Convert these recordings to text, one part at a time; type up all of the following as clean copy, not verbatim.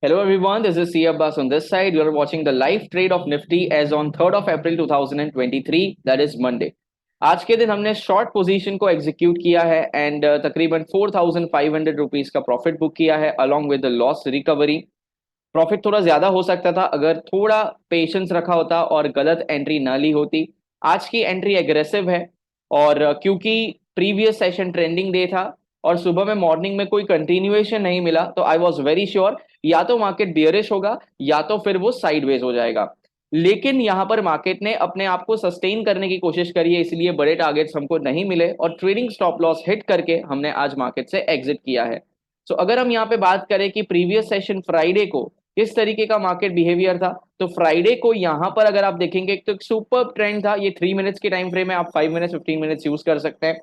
Hello everyone, this is C Abbas on this side. You are watching the live trade of Nifty as on 3rd of April 2023, that is Monday. आज के दिन हमने short position को execute किया है and तकरीबन 4500 rupees का profit book किया है along with the loss recovery. Profit थोड़ा ज्यादा हो सकता था अगर थोड़ा पेशेंस रखा होता और गलत एंट्री ना ली होती। आज की एंट्री एग्रेसिव है और क्योंकि प्रीवियस सेशन ट्रेंडिंग डे था और सुबह में मॉर्निंग में कोई कंटिन्यूएशन नहीं मिला तो आई वॉज वेरी श्योर या तो मार्केट बियरिश होगा या तो फिर वो साइडवेज हो जाएगा। लेकिन यहां पर मार्केट ने अपने आप को सस्टेन करने की कोशिश करी है, इसलिए बड़े टारगेट्स हमको नहीं मिले और ट्रेडिंग स्टॉप लॉस हिट करके हमने आज मार्केट से एग्जिट किया है। सो अगर हम यहाँ पे बात करें कि प्रीवियस सेशन फ्राइडे को किस तरीके का मार्केट बिहेवियर था, तो फ्राइडे को यहां पर अगर आप देखेंगे तो एक सुपर ट्रेंड था। ये 3 मिनट्स की टाइम फ्रेम है, आप 5 मिनट्स 15 मिनट्स यूज कर सकते हैं।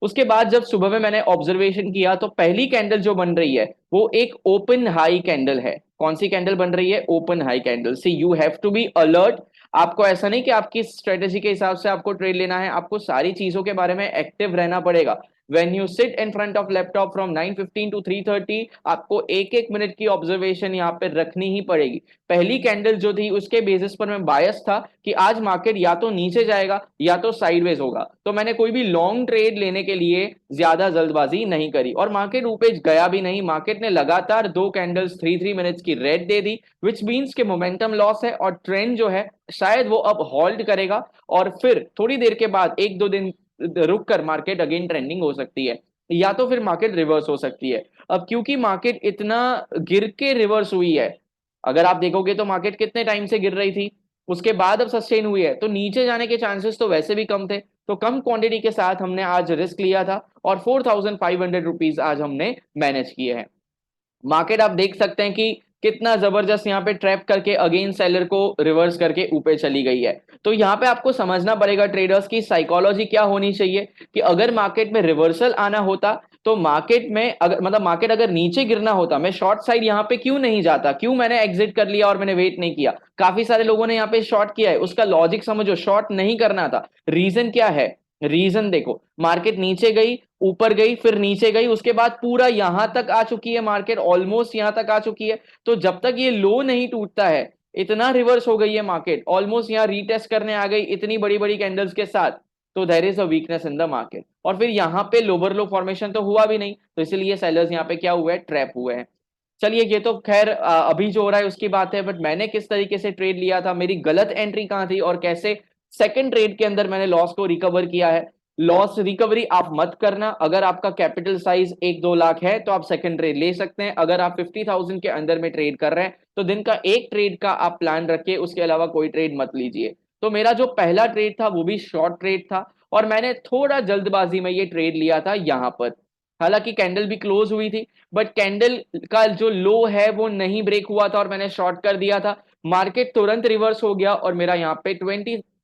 उसके बाद जब सुबह में मैंने ऑब्जर्वेशन किया तो पहली कैंडल जो बन रही है वो एक ओपन हाई कैंडल है। कौन सी कैंडल बन रही है? Open high candle. See you have to be alert. आपको ऐसा नहीं कि आपकी स्ट्रेटेजी के हिसाब से आपको ट्रेड लेना है, आपको सारी चीजों के बारे में एक्टिव रहना पड़ेगा। When you sit in front of laptop from 9:15 to 3:30, आपको एक एक मिनट की ऑब्जर्वेशन यहाँ पे रखनी ही पड़ेगी। पहली कैंडल जो थी उसके बेसिस पर मैं बायस था कि आज मार्केट या तो नीचे जाएगा या तो साइडवेज होगा, तो मैंने कोई भी लॉन्ग ट्रेड लेने के लिए ज्यादा जल्दबाजी नहीं करी और मार्केट ऊपर गया भी नहीं। मार्केट ने लगातार दो कैंडल्स 3 मिनट्स की red they the, which means के मोमेंटम लॉस है और ट्रेंड जो है शायद वो अब होल्ड करेगा और फिर थोड़ी देर के बाद एक दो दिन रुक कर मार्केट अगेन ट्रेंडिंग हो सकती है या तो फिर मार्केट रिवर्स हो सकती है। अब क्योंकि मार्केट इतना गिर के रिवर्स हुई है, अगर आप देखोगे तो मार्केट कितने टाइम से गिर रही थी, उसके बाद अब सस्टेन हुई है, तो नीचे जाने के चांसेस तो वैसे भी कम थे। तो कम क्वांटिटी के साथ हमने आज रिस्क लिया था और 4500 रुपीज आज हमने मैनेज किए हैं। मार्केट आप देख सकते हैं कि कितना जबरदस्त यहाँ पे ट्रैप करके अगेन सेलर को रिवर्स करके ऊपर चली गई है। तो यहाँ पे आपको समझना पड़ेगा ट्रेडर्स की साइकोलॉजी क्या होनी चाहिए कि अगर मार्केट में रिवर्सल आना होता तो मार्केट में अगर मतलब मार्केट अगर नीचे गिरना होता, मैं शॉर्ट साइड यहाँ पे क्यों नहीं जाता, क्यों मैंने एग्जिट कर लिया और मैंने वेट नहीं किया। काफी सारे लोगों ने यहाँ पे शॉर्ट किया है, उसका लॉजिक समझो, शॉर्ट नहीं करना था। रीजन क्या है? रीजन देखो, मार्केट नीचे गई, ऊपर गई, फिर नीचे गई, उसके बाद पूरा यहां तक आ चुकी है, मार्केट ऑलमोस्ट यहां तक आ चुकी है। तो जब तक ये लो नहीं टूटता है, इतना रिवर्स हो गई है मार्केट, ऑलमोस्ट यहां रीटेस्ट करने आ गई इतनी बड़ी बड़ी कैंडल्स के साथ, तो there is a weakness in the market. और फिर यहां पे लोअर लो फॉर्मेशन तो हुआ भी नहीं, तो इसलिए सेलर्स यहां पे क्या हुए हैं? ट्रैप हुए हैं। चलिए ये तो खैर अभी जो हो रहा है उसकी बात है, बट मैंने किस तरीके से ट्रेड लिया था, मेरी गलत एंट्री कहां थी और कैसे सेकंड ट्रेड के अंदर मैंने लॉस को रिकवर किया है। लॉस रिकवरी आप मत करना। अगर आपका कैपिटल साइज 1-2 लाख है तो आप सेकंड ट्रेड ले सकते हैं। अगर आप 50,000 के अंदर में ट्रेड कर रहे हैं तो दिन का एक ट्रेड का आप प्लान रखिए, उसके अलावा कोई ट्रेड मत लीजिए। तो मेरा जो पहला ट्रेड था वो भी शॉर्ट ट्रेड था और मैंने थोड़ा जल्दबाजी में ये ट्रेड लिया था यहां पर। हालांकि कैंडल भी क्लोज हुई थी, बट कैंडल का जो लो है वो नहीं ब्रेक हुआ था और मैंने शॉर्ट कर दिया था। मार्केट तुरंत रिवर्स हो गया और मेरा यहाँ पे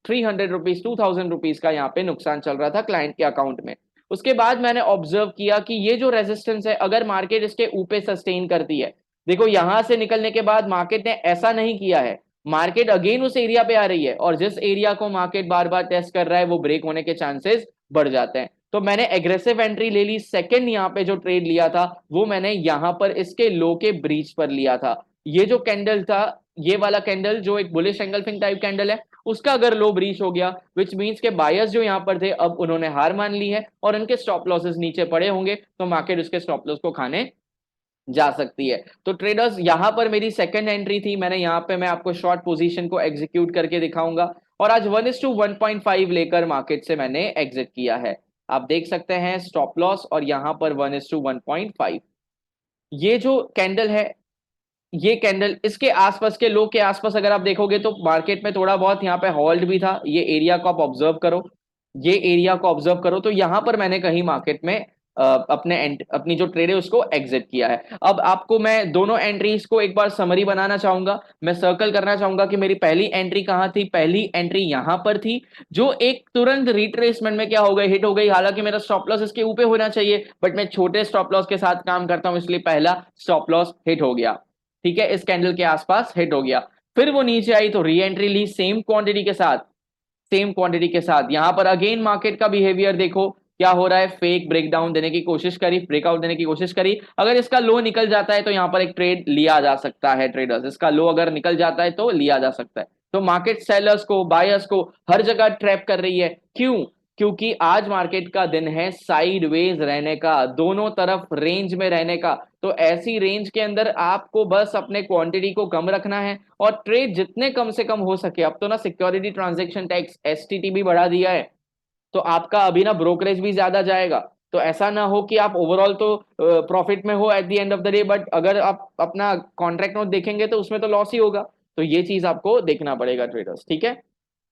300 रुपीज 2000 रुपीज का यहाँ पे नुकसान चल रहा था क्लाइंट के अकाउंट में। उसके बाद मैंने ऑब्जर्व किया कि ये जो रेजिस्टेंस है, अगर मार्केट इसके ऊपर सस्टेन करती है, देखो यहां से निकलने के बाद मार्केट ने ऐसा नहीं किया है, मार्केट अगेन उस एरिया पे आ रही है और जिस एरिया को मार्केट बार बार टेस्ट कर रहा है वो ब्रेक होने के चांसेस बढ़ जाते हैं। तो मैंने एग्रेसिव एंट्री ले ली। सेकंड यहाँ पे जो ट्रेड लिया था वो मैंने यहां पर इसके लो के ब्रीच पर लिया था। ये जो कैंडल था, ये वाला कैंडल जो एक बुलिश एंगल्फिंग टाइप कैंडल है, उसका अगर लो ब्रीच हो गया, विच मींस के बायर्स जो यहां पर थे अब उन्होंने हार मान ली है और उनके स्टॉप लॉसेस नीचे पड़े होंगे, तो मार्केट उसके स्टॉप लॉस को खाने जा सकती है। तो ट्रेडर्स यहां पर मेरी सेकंड एंट्री थी, मैंने यहां पे मैं आपको शॉर्ट पोजीशन को एग्जीक्यूट करके दिखाऊंगा और आज 1:1.5 लेकर मार्केट से मैंने एग्जिट किया है। आप देख सकते हैं स्टॉप लॉस और यहां पर 1:1.5। ये जो कैंडल है, ये कैंडल इसके आसपास के लो के आसपास अगर आप देखोगे तो मार्केट में थोड़ा बहुत यहाँ पे होल्ड भी था। ये एरिया को आप ऑब्जर्व करो, ये एरिया को ऑब्जर्व करो, तो यहां पर मैंने कहीं मार्केट में अपनी जो ट्रेड है उसको एग्जिट किया है। अब आपको मैं दोनों एंट्रीज को एक बार समरी बनाना चाहूंगा। मैं सर्कल करना चाहूंगा कि मेरी पहली एंट्री कहां थी। पहली एंट्री यहां पर थी, जो एक तुरंत रिट्रेसमेंट में क्या हो गई, हिट हो गई। हालांकि मेरा स्टॉप लॉस इसके ऊपर होना चाहिए, बट मैं छोटे स्टॉप लॉस के साथ काम करता हूं, इसलिए पहला स्टॉप लॉस हिट हो गया। ठीक है, इस कैंडल के आसपास हिट हो गया। फिर वो नीचे आई तो री एंट्री ली सेम क्वांटिटी के साथ, सेम क्वांटिटी के साथ। यहां पर अगेन मार्केट का बिहेवियर देखो क्या हो रहा है, फेक ब्रेकडाउन देने की कोशिश करी, ब्रेकआउट देने की कोशिश करी। अगर इसका लो निकल जाता है तो यहाँ पर एक ट्रेड लिया जा सकता है ट्रेडर्स, इसका लो अगर निकल जाता है तो लिया जा सकता है। तो मार्केट सेलर्स को, बायर्स को हर जगह ट्रैप कर रही है। क्यों? क्योंकि आज मार्केट का दिन है साइडवेज रहने का, दोनों तरफ रेंज में रहने का। तो ऐसी रेंज के अंदर आपको बस अपने क्वांटिटी को कम रखना है और ट्रेड जितने कम से कम हो सके। अब तो ना सिक्योरिटी ट्रांजैक्शन टैक्स एसटीटी भी बढ़ा दिया है, तो आपका अभी ना ब्रोकरेज भी ज्यादा जाएगा। तो ऐसा ना हो कि आप ओवरऑल तो प्रॉफिट में हो at the end of the day, but अगर आप अपना कॉन्ट्रैक्ट नोट देखेंगे तो उसमें तो लॉस ही होगा। तो ये चीज आपको देखना पड़ेगा ट्रेडर्स, ठीक है।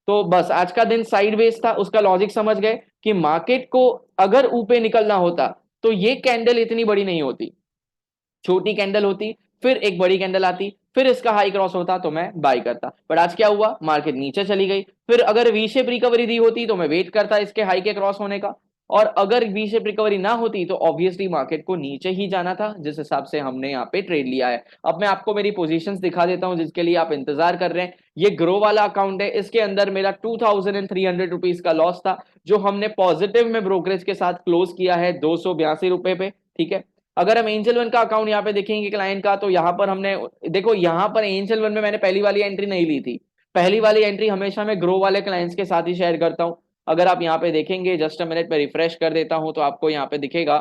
तो बस आज का दिन साइडवेज था, उसका लॉजिक समझ गए कि मार्केट को अगर ऊपर निकलना होता तो ये कैंडल इतनी बड़ी नहीं होती, छोटी कैंडल होती, फिर एक बड़ी कैंडल आती, फिर इसका हाई क्रॉस होता तो मैं बाय करता। बट आज क्या हुआ, मार्केट नीचे चली गई, फिर अगर वी शेप रिकवरी दी होती तो मैं वेट करता इसके हाई के क्रॉस होने का, और अगर वी शेप रिकवरी ना होती तो ऑब्वियसली मार्केट को नीचे ही जाना था, जिस हिसाब से हमने यहाँ पे ट्रेड लिया है। अब मैं आपको मेरी पोजीशंस दिखा देता हूं जिसके लिए आप इंतजार कर रहे हैं। ये ग्रो वाला अकाउंट है, इसके अंदर मेरा 2300 का लॉस था, जो हमने पॉजिटिव में ब्रोकरेज के साथ क्लोज किया है 282 रुपए पे, ठीक है। अगर हम एंजल वन का अकाउंट यहाँ पे देखेंगे क्लाइंट का, तो यहाँ पर हमने, देखो यहाँ पर एंजल वन में मैंने पहली वाली एंट्री नहीं ली थी। पहली वाली एंट्री हमेशा मैं ग्रो वाले क्लाइंट्स के साथ ही शेयर करता हूँ। अगर आप यहाँ पे देखेंगे, जस्ट अ मिनट में रिफ्रेश कर देता हूँ तो आपको यहाँ पे दिखेगा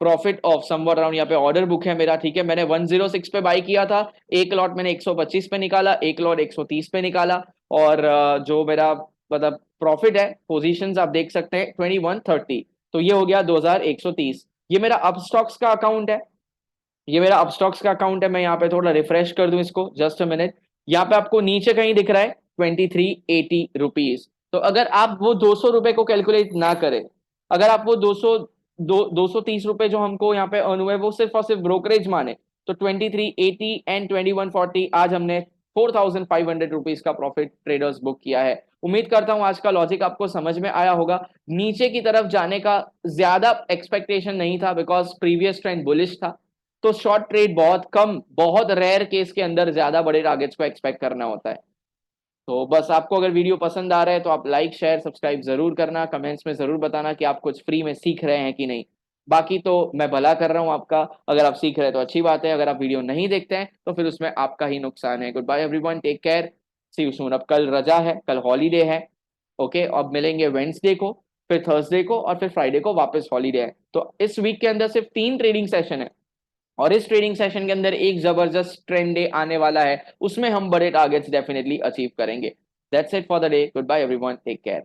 प्रॉफिट ऑफ समवॉट अराउंड, यहाँ पे ऑर्डर बुक है मेरा, ठीक है। मैंने 106 पे बाई किया था, एक लॉट मैंने 125 पे निकाला, एक लॉट 130 पे निकाला, और जो मेरा मतलब प्रॉफिट है, पोजीशंस आप देख सकते हैं 2130, तो ये हो गया 2130। ये मेरा अपस्टॉक्स का अकाउंट है, ये मेरा अपस्टॉक्स का अकाउंट है। मैं यहाँ पे थोड़ा रिफ्रेश कर दूं इसको, जस्ट अ मिनट। यहाँ पे आपको नीचे कहीं दिख रहा है 2380 रुपीज। तो अगर आप वो 200 रुपए को कैलकुलेट ना करें, अगर आप वो 230 रुपए जो हमको यहाँ पे अर्न हुए वो सिर्फ और सिर्फ ब्रोकरेज माने, तो 2380 एंड 2140 आज हमने 4500 रुपीज का प्रॉफिट ट्रेडर्स बुक किया है। उम्मीद करता हूं आज का लॉजिक आपको समझ में आया होगा। नीचे की तरफ जाने का ज्यादा एक्सपेक्टेशन नहीं था, बिकॉज प्रीवियस ट्रेंड बुलिश था। तो शॉर्ट ट्रेड बहुत कम, बहुत रेयर केस के अंदर ज्यादा बड़े टारगेट्स को एक्सपेक्ट करना होता है। तो बस आपको अगर वीडियो पसंद आ रहा है तो आप लाइक शेयर सब्सक्राइब जरूर करना, कमेंट्स में जरूर बताना कि आप कुछ फ्री में सीख रहे हैं कि नहीं। बाकी तो मैं भला कर रहा हूं आपका, अगर आप सीख रहे हैं तो अच्छी बात है, अगर आप वीडियो नहीं देखते हैं तो फिर उसमें आपका ही नुकसान है। Goodbye everyone, take care, see you soon. अब कल रजा है, कल हॉलीडे है, ओके। अब मिलेंगे वेंसडे को, फिर थर्सडे को, और फिर फ्राइडे को वापस हॉलीडे है। तो इस वीक के अंदर सिर्फ 3 ट्रेडिंग सेशन है, और इस ट्रेडिंग सेशन के अंदर एक जबरदस्त ट्रेंड डे आने वाला है, उसमें हम बड़े टारगेट्स डेफिनेटली अचीव करेंगे। That's it for the day, goodbye everyone, take care.